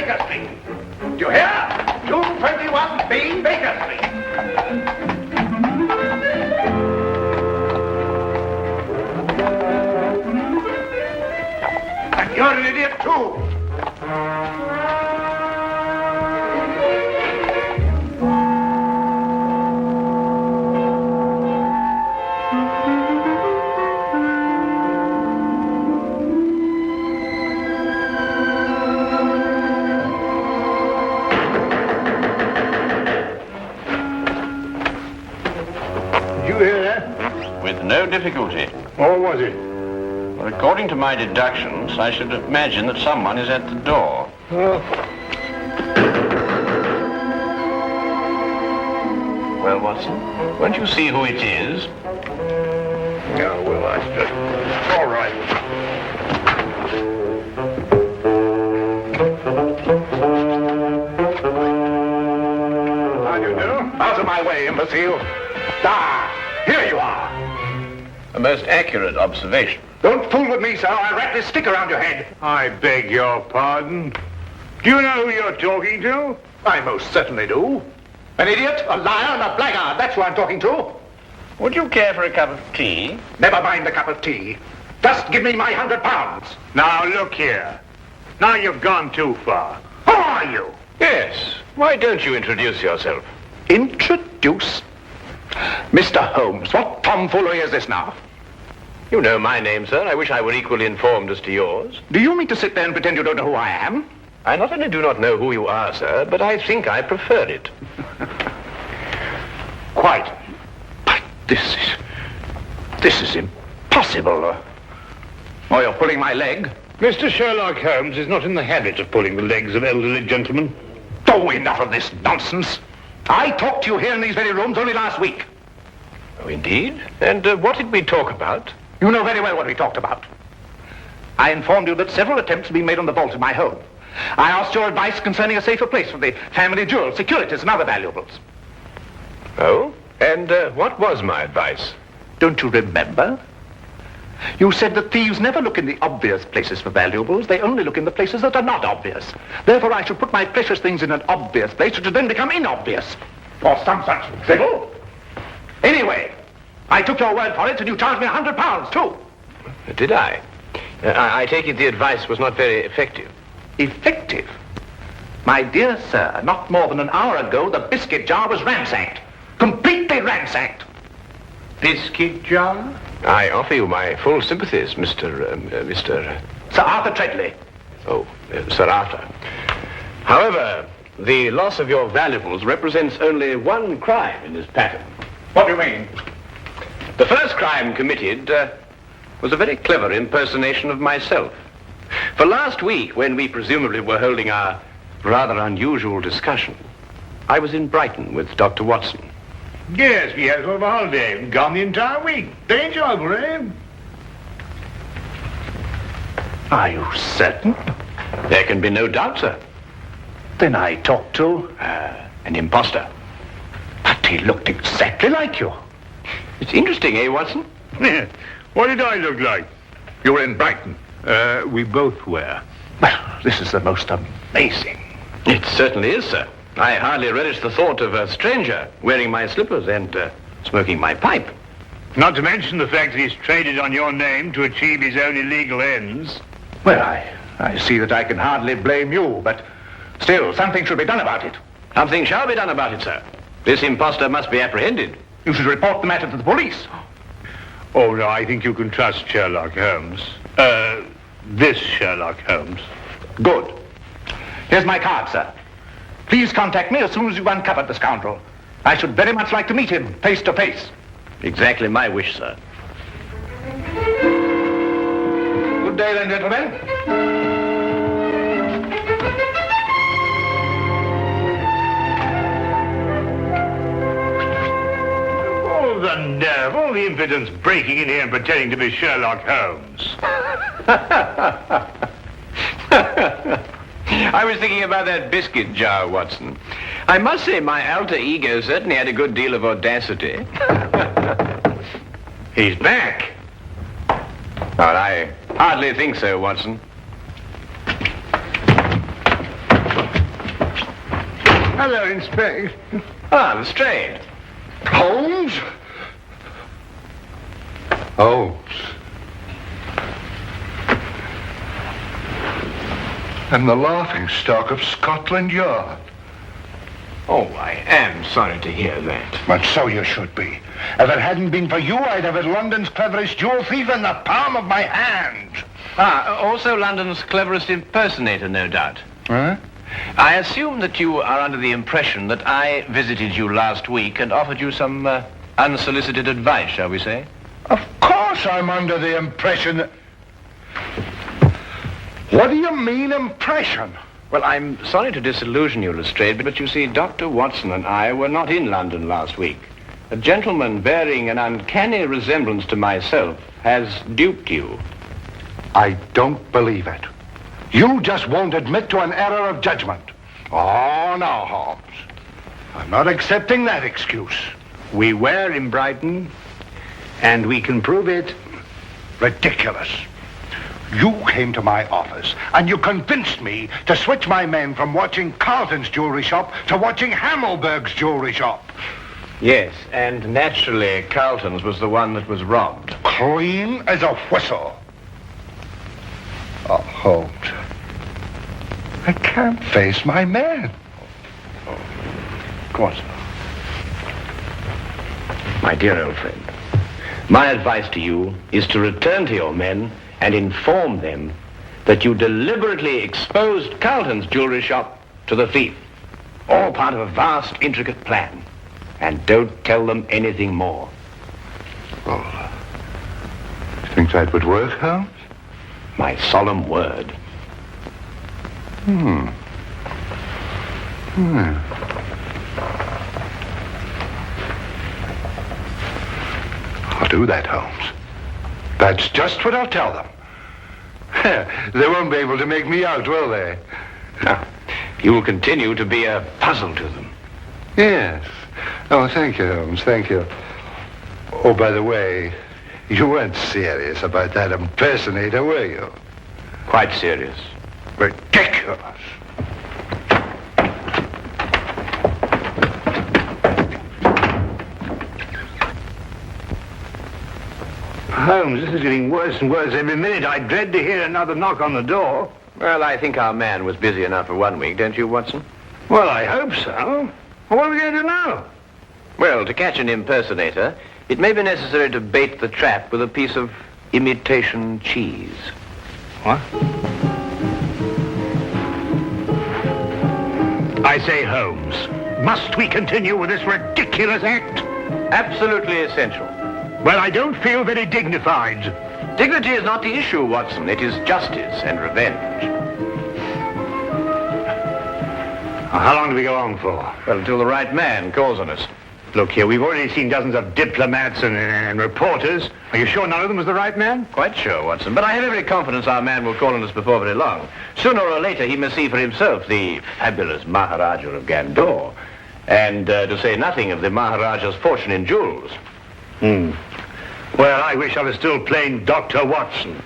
Baker Street. Do you hear? 221B Baker Street. And you're an idiot, too. No difficulty. Or was it? Well, according to my deductions, I should imagine that someone is at the door. Oh. Well, Watson, won't you see who it is? Yeah, well, I just... All right. How do you do? Out of my way, imbecile. Here you are. A most accurate observation. Don't fool with me, sir. I'll wrap this stick around your head. I beg your pardon. Do you know who you're talking to? I most certainly do. An idiot, a liar, and a blackguard. That's who I'm talking to. Would you care for a cup of tea? Never mind the cup of tea. Just give me my £100. Now, look here. Now you've gone too far. Who are you? Yes. Why don't you introduce yourself? Introduce? Mr. Holmes, what tomfoolery is this now? You know my name, sir. I wish I were equally informed as to yours. Do you mean to sit there and pretend you don't know who I am? I not only do not know who you are, sir, but I think I prefer it. Quite. But this is impossible. Oh, you're pulling my leg? Mr. Sherlock Holmes is not in the habit of pulling the legs of elderly gentlemen. Oh, enough of this nonsense. I talked to you here in these very rooms only last week. Oh, indeed? And what did we talk about? You know very well what we talked about. I informed you that several attempts had been made on the vault in my home. I asked your advice concerning a safer place for the family jewels, securities, and other valuables. Oh? And what was my advice? Don't you remember? You said that thieves never look in the obvious places for valuables. They only look in the places that are not obvious. Therefore, I should put my precious things in an obvious place, which would then become inobvious. Or some such drivel. Anyway, I took your word for it, and you charged me £100, too. Did I? I take it the advice was not very effective. Effective? My dear sir, not more than an hour ago, the biscuit jar was ransacked. Completely ransacked. Biscuit jar? I offer you my full sympathies, Mr. Sir Arthur Treadley. Oh, Sir Arthur. However, the loss of your valuables represents only one crime in this pattern. What do you mean? The first crime committed was a very clever impersonation of myself. For last week, when we presumably were holding our rather unusual discussion, I was in Brighton with Dr. Watson. Yes, we had sort of a holiday. Gone the entire week. Very enjoyable, eh? Are you certain? There can be no doubt, sir. Then I talked to An imposter. But he looked exactly like you. It's interesting, eh, Watson? What did I look like? You were in Brighton. We both were. Well, this is the most amazing. It certainly is, sir. I hardly relish the thought of a stranger wearing my slippers and smoking my pipe. Not to mention the fact that he's traded on your name to achieve his own illegal ends. Well, I see that I can hardly blame you, but still, something should be done about it. Something shall be done about it, sir. This imposter must be apprehended. You should report the matter to the police. Oh, no, I think you can trust Sherlock Holmes. This Sherlock Holmes. Good. Here's my card, sir. Please contact me as soon as you've uncovered the scoundrel. I should very much like to meet him face to face. Exactly my wish, sir. Good day, then, gentlemen. All the nerve, all the impudence breaking in here and pretending to be Sherlock Holmes. I was thinking about that biscuit jar, Watson. I must say my alter ego certainly had a good deal of audacity. He's back. Well, I hardly think so, Watson. Hello, Inspector. Ah, Lestrade. Holmes? Holmes. And the laughing stock of Scotland Yard. Oh, I am sorry to hear that. But so you should be. If it hadn't been for you, I'd have had London's cleverest jewel thief in the palm of my hand. Ah, also London's cleverest impersonator, no doubt. Huh? I assume that you are under the impression that I visited you last week and offered you some unsolicited advice, shall we say? Of course I'm under the impression that... What do you mean, impression? Well, I'm sorry to disillusion you, Lestrade, but you see, Dr. Watson and I were not in London last week. A gentleman bearing an uncanny resemblance to myself has duped you. I don't believe it. You just won't admit to an error of judgment. Oh, no, Holmes. I'm not accepting that excuse. We were in Brighton, and we can prove it. Ridiculous. You came to my office, and you convinced me to switch my men from watching Carlton's jewelry shop to watching Hammelberg's jewelry shop. Yes, and naturally, Carlton's was the one that was robbed. Clean as a whistle. Oh, Holmes. I can't face my men. Of course. My dear old friend, my advice to you is to return to your men and inform them that you deliberately exposed Carlton's jewelry shop to the thief. All part of a vast, intricate plan. And don't tell them anything more. Oh, you think that would work, Holmes? My solemn word. I'll do that, Holmes. That's just what I'll tell them. They won't be able to make me out, will they? Now, you will continue to be a puzzle to them. Yes. Oh, thank you, Holmes, thank you. Oh, by the way, you weren't serious about that impersonator, were you? Quite serious. Ridiculous. Holmes, this is getting worse and worse every minute. I dread to hear another knock on the door. Well, I think our man was busy enough for 1 week, don't you, Watson? Well, I hope so. Well, what are we going to do now? Well, to catch an impersonator, it may be necessary to bait the trap with a piece of imitation cheese. What? I say, Holmes, must we continue with this ridiculous act? Absolutely essential. Well, I don't feel very dignified. Dignity is not the issue, Watson. It is justice and revenge. How long do we go on for? Well, until the right man calls on us. Look here, we've already seen dozens of diplomats and reporters. Are you sure none of them was the right man? Quite sure, Watson. But I have every confidence our man will call on us before very long. Sooner or later, he must see for himself the fabulous Maharaja of Gandor. And to say nothing of the Maharaja's fortune in jewels. Well, I wish I was still plain Dr. Watson.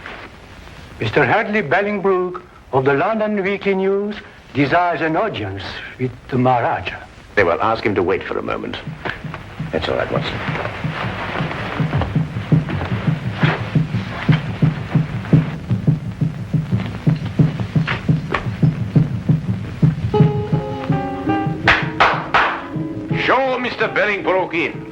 Mr. Hadley Bellingbrook of the London Weekly News desires an audience with the Maharaja. Very well, ask him to wait for a moment. That's all right, Watson. Show Mr. Bellingbrook in.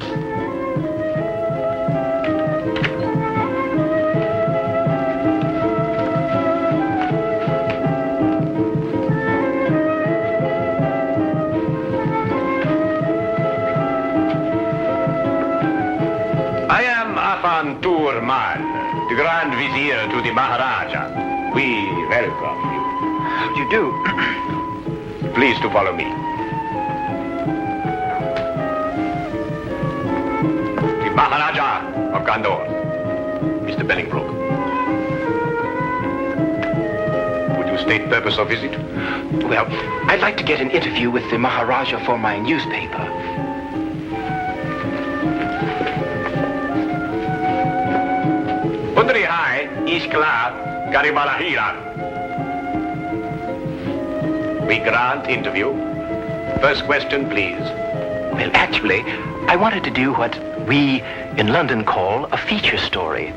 Turman, the Grand Vizier to the Maharaja. We welcome you. How do you do? Please to follow me. The Maharaja of Gandor, Mr. Bellingbrook. Would you state purpose of visit? Well, I'd like to get an interview with the Maharaja for my newspaper. Undri hai, iskla, garibalahira. We grant interview. First question, please. Well, actually, I wanted to do what we in London call a feature story.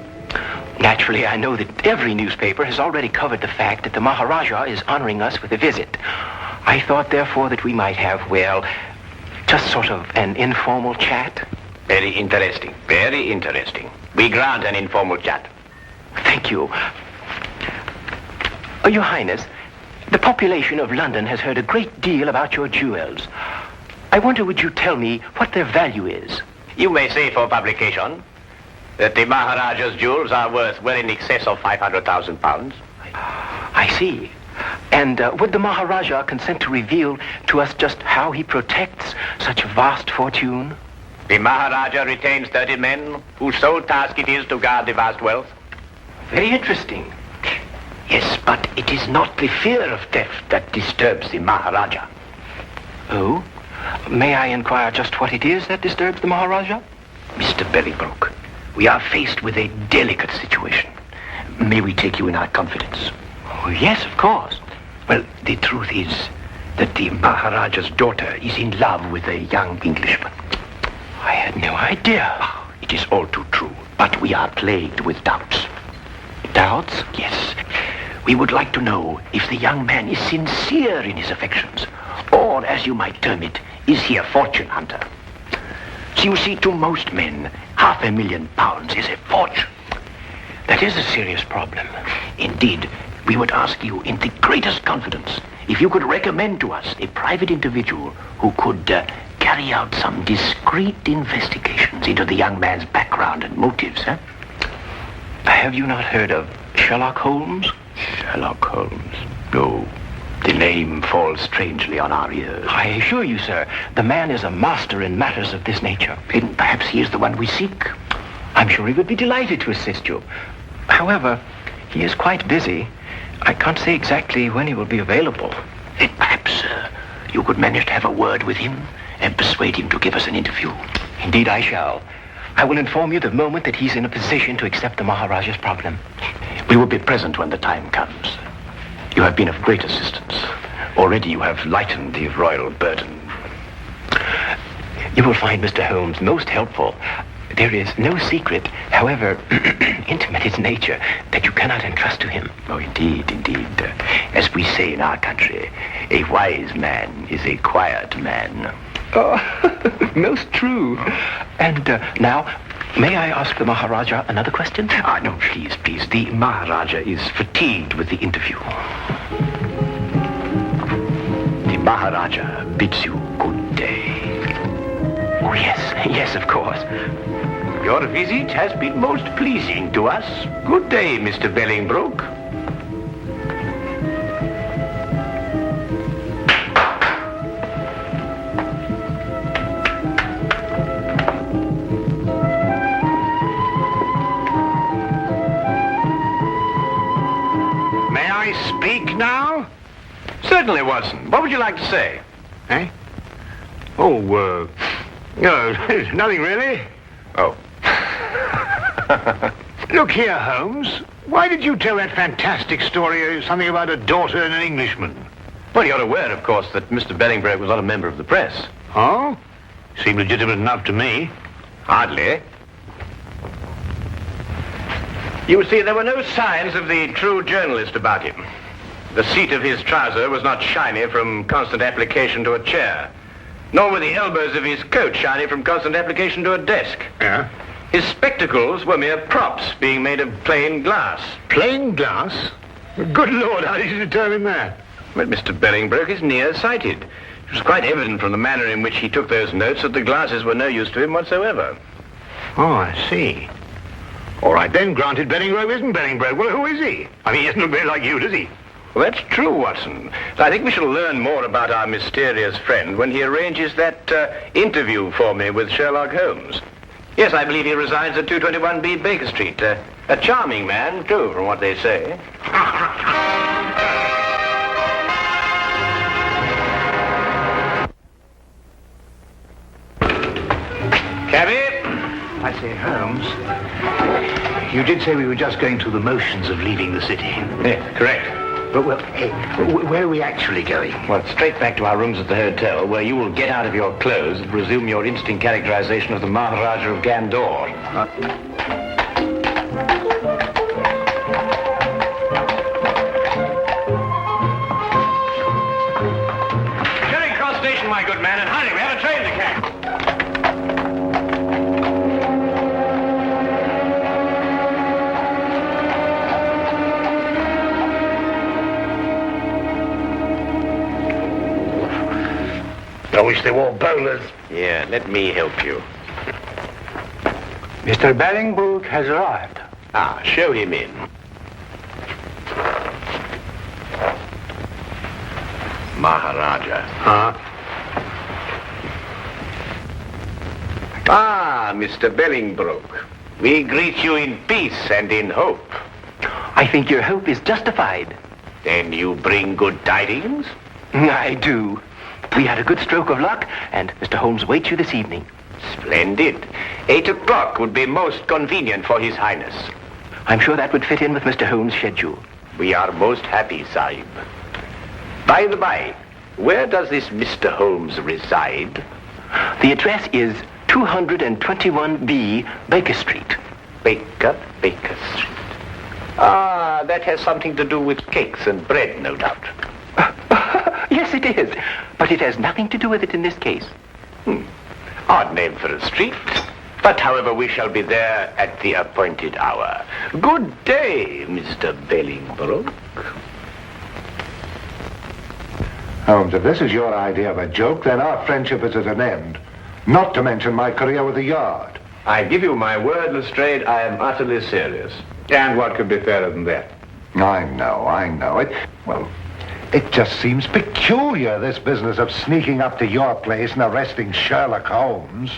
Naturally, I know that every newspaper has already covered the fact that the Maharaja is honoring us with a visit. I thought, therefore, that we might have, well, just sort of an informal chat. Very interesting. Very interesting. We grant an informal chat. Thank you. Your Highness, the population of London has heard a great deal about your jewels. I wonder, would you tell me what their value is? You may say for publication that the Maharaja's jewels are worth well in excess of £500,000. I see. And would the Maharaja consent to reveal to us just how he protects such vast fortune? The Maharaja retains 30 men whose sole task it is to guard the vast wealth. Very interesting. Yes, but it is not the fear of theft that disturbs the Maharaja. Oh? May I inquire just what it is that disturbs the Maharaja? Mr. Bellingbroke, we are faced with a delicate situation. May we take you in our confidence? Oh, yes, of course. Well, the truth is that the Maharaja's daughter is in love with a young Englishman. I had no idea. It is all too true, but we are plagued with doubts. Doubts? Yes. We would like to know if the young man is sincere in his affections, or, as you might term it, is he a fortune hunter? So you see, to most men, £500,000 is a fortune. That is a serious problem. Indeed, we would ask you in the greatest confidence if you could recommend to us a private individual who could carry out some discreet investigations into the young man's background and motives, eh? Have you not heard of Sherlock Holmes? Sherlock Holmes? No. The name falls strangely on our ears. I assure you, sir, the man is a master in matters of this nature. Then perhaps he is the one we seek. I'm sure he would be delighted to assist you. However, he is quite busy. I can't say exactly when he will be available. Then perhaps you could manage to have a word with him and persuade him to give us an interview. Indeed, I shall. I will inform you the moment that he's in a position to accept the Maharaja's problem. We will be present when the time comes. You have been of great assistance. Already you have lightened the royal burden. You will find Mr. Holmes most helpful. There is no secret, however intimate its nature, that you cannot entrust to him. Oh, indeed, indeed. As we say in our country, a wise man is a quiet man. Oh, most true. And now, may I ask the Maharaja another question? No, please. The Maharaja is fatigued with the interview. The Maharaja bids you good day. Oh, yes, of course. Your visit has been most pleasing to us. Good day, Mr. Bellingbroke. May I speak now? Certainly, Watson. What would you like to say? Eh? Oh, no, nothing really. Oh. Look here, Holmes. Why did you tell that fantastic story, something about a daughter and an Englishman? Well, you're aware, of course, that Mr. Bellingbroke was not a member of the press. Oh? Seemed legitimate enough to me. Hardly. You see, there were no signs of the true journalist about him. The seat of his trouser was not shiny from constant application to a chair, nor were the elbows of his coat shiny from constant application to a desk. Yeah? His spectacles were mere props being made of plain glass. Plain glass? Good Lord, how did you determine that? Well, Mr. Bellingbroke is nearsighted. It was quite evident from the manner in which he took those notes that the glasses were no use to him whatsoever. Oh, I see. All right, then, granted Bellingbroke isn't Bellingbroke. Well, who is he? I mean, he isn't a bit like you, does he? Well, that's true, Watson. I think we shall learn more about our mysterious friend when he arranges that interview for me with Sherlock Holmes. Yes, I believe he resides at 221B Baker Street. A charming man, too, from what they say. Cabby? I say, Holmes, you did say we were just going through the motions of leaving the city. Yes, correct. Well, hey, where are we actually going? Well, straight back to our rooms at the hotel, where you will get out of your clothes and resume your instant characterization of the Maharaja of Gandor. Charing Cross Station, my good man, and hurry, we have a train to catch. I wish they wore bowlers. Yeah, let me help you. Mr. Bellingbrook has arrived. Ah, show him in. Maharaja. Huh? Ah, Mr. Bellingbrook. We greet you in peace and in hope. I think your hope is justified. Then you bring good tidings? I do. We had a good stroke of luck, and Mr. Holmes waits you this evening. Splendid. 8 o'clock would be most convenient for His Highness. I'm sure that would fit in with Mr. Holmes' schedule. We are most happy, Sahib. By the by, where does this Mr. Holmes reside? The address is 221B Baker Street. Baker Street. Ah, that has something to do with cakes and bread, no doubt. Yes, it is. But it has nothing to do with it in this case. Odd name for a street. But, however, we shall be there at the appointed hour. Good day, Mr. Bellingbrook. Holmes, if this is your idea of a joke, then our friendship is at an end. Not to mention my career with the Yard. I give you my word, Lestrade, I am utterly serious. And what could be fairer than that? I know. It just seems peculiar, this business of sneaking up to your place and arresting Sherlock Holmes.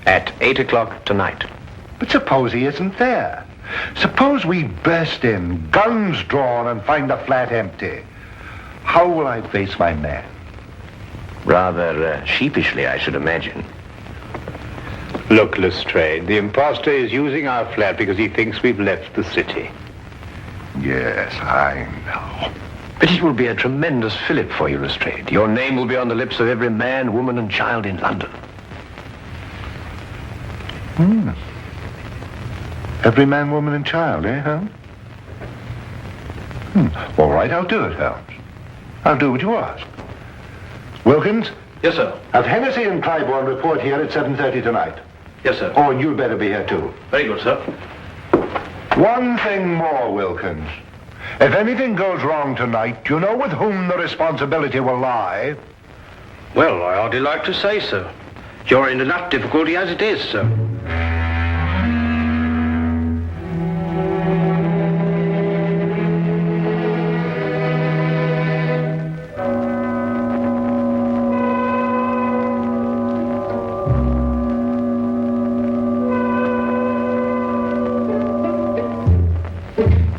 At 8 o'clock tonight. But suppose he isn't there. Suppose we burst in, guns drawn, and find the flat empty. How will I face my man? Rather sheepishly, I should imagine. Look, Lestrade, the impostor is using our flat because he thinks we've left the city. Yes, I know. But it will be a tremendous fillip for you, Lestrade. Your name will be on the lips of every man, woman, and child in London. Every man, woman, and child, eh, Holmes? All right, I'll do it, Holmes. I'll do what you ask. Wilkins? Yes, sir. Have Hennessy and Clybourne report here at 7:30 tonight. Yes, sir. Oh, and you'd better be here, too. Very good, sir. One thing more, Wilkins. If anything goes wrong tonight, you know with whom the responsibility will lie? Well, I hardly like to say so. You're in enough difficulty as it is, sir.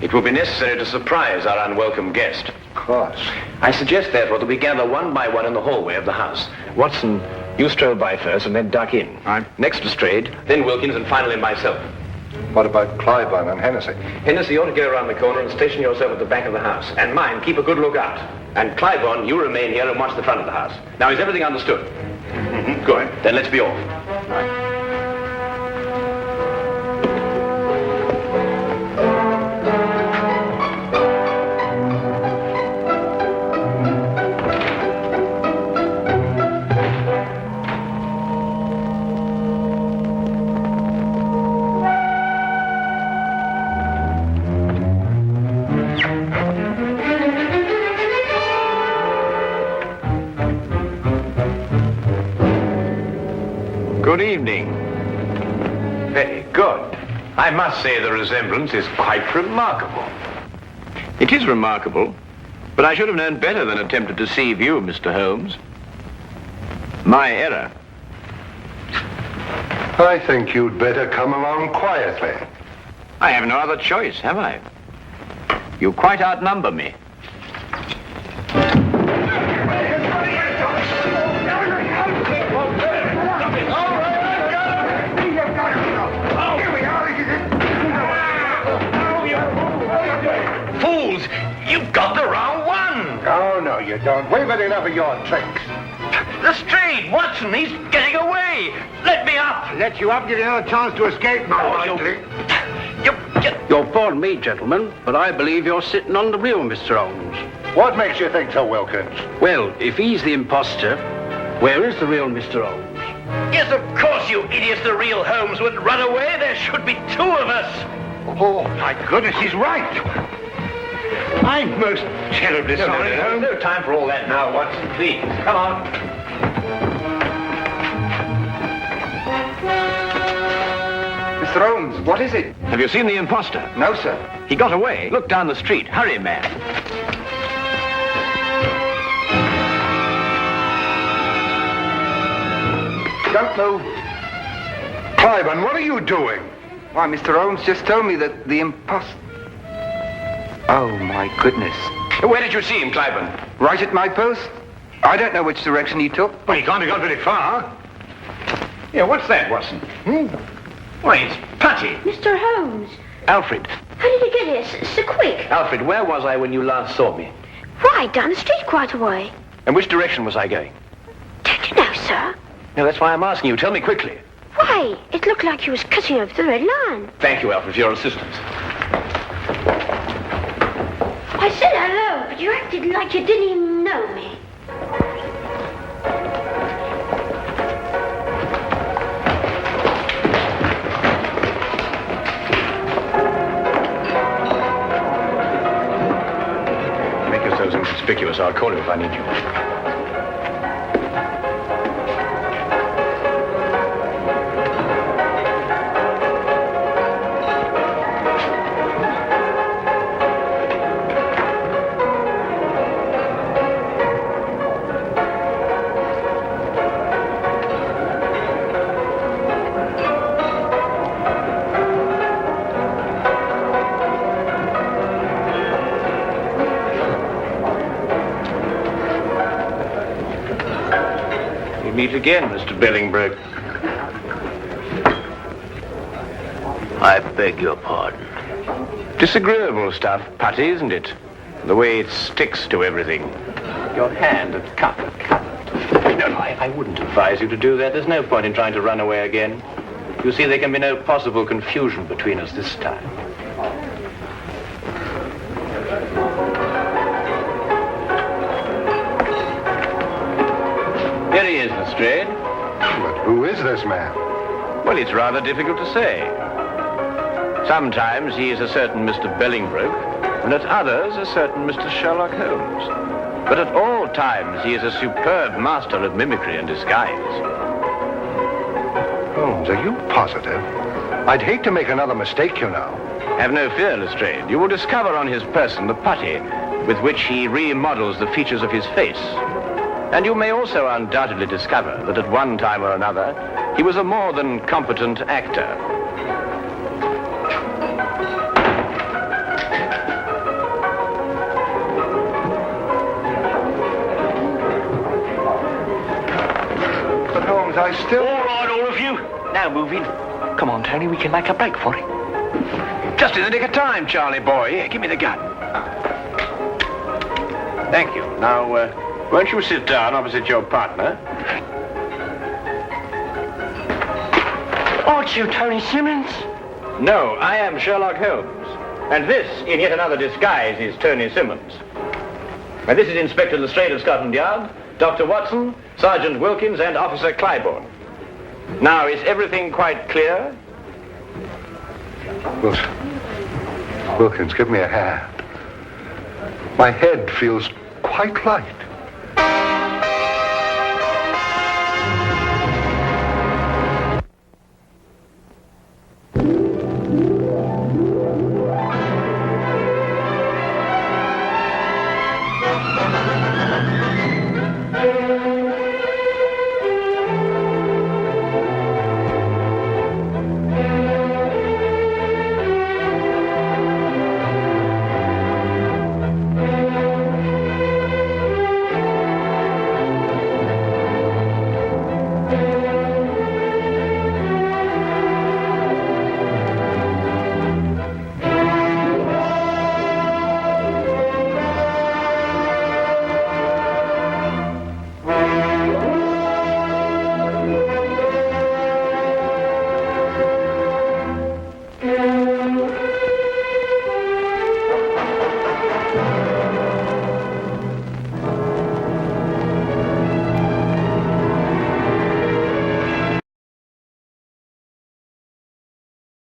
It will be necessary to surprise our unwelcome guest. Of course. I suggest, therefore, that we gather one by one in the hallway of the house. Watson, you stroll by first and then duck in. Right. Next Lestrade, then Wilkins, and finally myself. What about Clybourne and Hennessy? Hennessy, you ought to go around the corner and station yourself at the back of the house. And mind, keep a good lookout. And Clybourne, you remain here and watch the front of the house. Now, is everything understood? Good. Then let's be off. Good evening. Very good. I must say the resemblance is quite remarkable. It is remarkable, but I should have known better than attempt to deceive you, Mr. Holmes. My error. I think you'd better come along quietly. I have no other choice, have I? You quite outnumber me. Fools! You've got the wrong don't. We've had enough of your tricks. Lestrade! Watson, he's getting away! Let me up! Let you up, give you another chance to escape, my You'll pardon me, gentlemen, but I believe you're sitting on the real Mr. Holmes. What makes you think so, Wilkins? Well, if he's the imposter, where is the real Mr. Holmes? Yes, of course, you idiots. The real Holmes wouldn't run away. There should be two of us. Oh, my goodness, he's right. I'm most terribly sorry, Holmes. No time for all that now, Watson. Please, come on. Mr. Holmes, what is it? Have you seen the imposter? No, sir. He got away. Look down the street. Hurry, man. Don't move. Cliven, what are you doing? Why, Mr. Holmes just told me that the imposter... Oh, my goodness. Where did you see him, Cliven? Right at my post. I don't know which direction he took. Well, he can't have gone very far. Yeah, what's that, Watson? Why, it's Putty. Mr. Holmes, Alfred. how did you get here so quick? Alfred, where was I when you last saw me? Why, down the street quite a way. And which direction was I going? Don't you know, sir? No, that's why I'm asking you. Tell me quickly. Why, it looked like you was cutting over the red line. Thank you, Alfred, for your assistance. I said hello, but you acted like you didn't even know me. Make yourselves inconspicuous. I'll call you if I need you. Meet again, Mr. Bellingbroke. I beg your pardon. Disagreeable stuff, Putty, isn't it? The way it sticks to everything. Your hand at cup. No, I wouldn't advise you to do that. There's no point in trying to run away again. You see, there can be no possible confusion between us this time. Here he is, Lestrade. But who is this man? Well, it's rather difficult to say. Sometimes he is a certain Mr. Bellingbroke, and at others a certain Mr. Sherlock Holmes. But at all times he is a superb master of mimicry and disguise. Holmes, are you positive? I'd hate to make another mistake, you know. Have no fear, Lestrade. You will discover on his person the putty with which he remodels the features of his face. And you may also undoubtedly discover that at one time or another, he was a more than competent actor. But Holmes, I still... All right, all of you. Now move in. Come on, Tony, we can make a break for it. Just in the nick of time, Charlie boy. Here, give me the gun. Thank you. Now, won't you sit down opposite your partner? Aren't you Tony Simmons? No, I am Sherlock Holmes. And this, in yet another disguise, is Tony Simmons. And this is Inspector Lestrade of Scotland Yard, Dr. Watson, Sergeant Wilkins, and Officer Clybourne. Now, is everything quite clear? Wilkins, give me a hand. My head feels quite light.